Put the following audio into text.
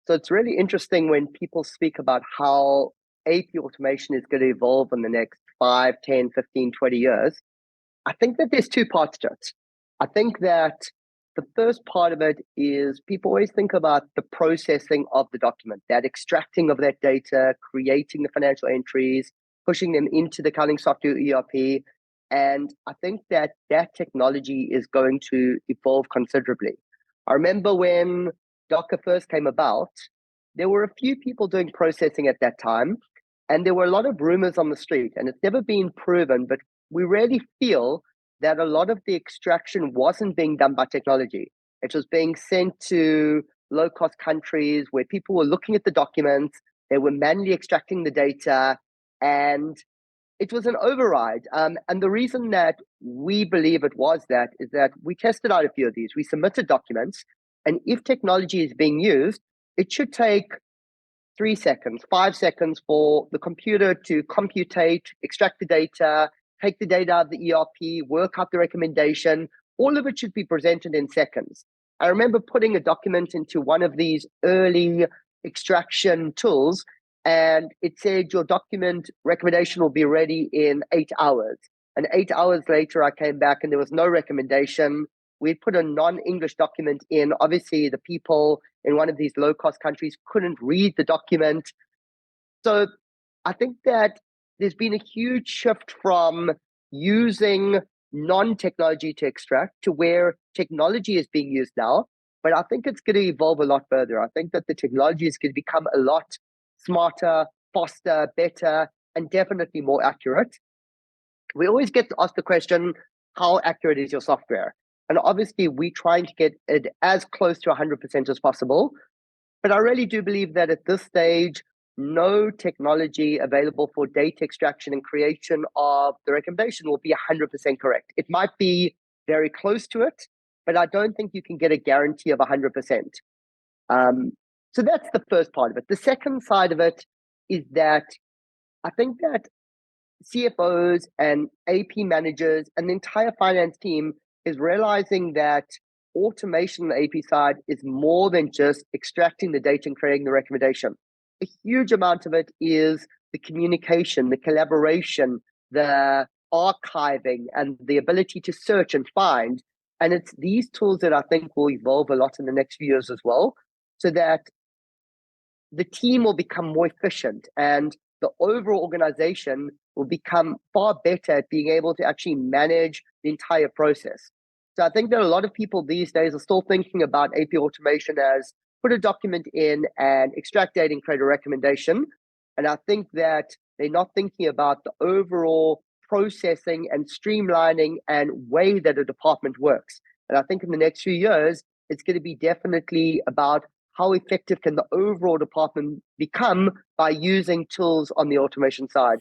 So it's really interesting when people speak about how AP automation is going to evolve in the next 5, 10, 15, 20 years. I think that there's two parts to it. I think that the first part of it is people always think about the processing of the document, that extracting of that data, creating the financial entries, pushing them into the accounting software ERP. And I think that that technology is going to evolve considerably. I remember when DOKKA first came about, there were a few people doing processing at that time, and there were a lot of rumors on the street, and it's never been proven, but we really feel that a lot of the extraction wasn't being done by technology. It was being sent to low cost countries where people were looking at the documents, they were manually extracting the data, and it was an override. And the reason that we believe it was that is that we tested out a few of these. We submitted documents, and if technology is being used, it should take 3 seconds, 5 seconds for the computer to computate, extract the data, take the data out of the ERP, work out the recommendation. All of it should be presented in seconds. I remember putting a document into one of these early extraction tools, and it said your document recommendation will be ready in 8 hours. And 8 hours later, I came back and there was no recommendation. We'd put a non-English document in. Obviously, the people in one of these low-cost countries couldn't read the document. So I think that there's been a huge shift from using non-technology to extract to where technology is being used now. But I think it's going to evolve a lot further. I think that the technology is going to become a lot smarter, faster, better, and definitely more accurate. We always get asked the question, how accurate is your software? And obviously, we're trying to get it as close to 100% as possible. But I really do believe that at this stage, no technology available for data extraction and creation of the recommendation will be 100% correct. It might be very close to it, but I don't think you can get a guarantee of 100%. So that's the first part of it. The second side of it is that I think that CFOs and AP managers and the entire finance team is realizing that automation on the AP side is more than just extracting the data and creating the recommendation. A huge amount of it is the communication, the collaboration, the archiving, and the ability to search and find. And it's these tools that I think will evolve a lot in the next few years as well, so that the team will become more efficient and the overall organization will become far better at being able to actually manage the entire process. So I think that a lot of people these days are still thinking about AP automation as put a document in and extract data and create a recommendation. And I think that they're not thinking about the overall processing and streamlining and way that a department works. And I think in the next few years, it's going to be definitely about how effective can the overall department become by using tools on the automation side.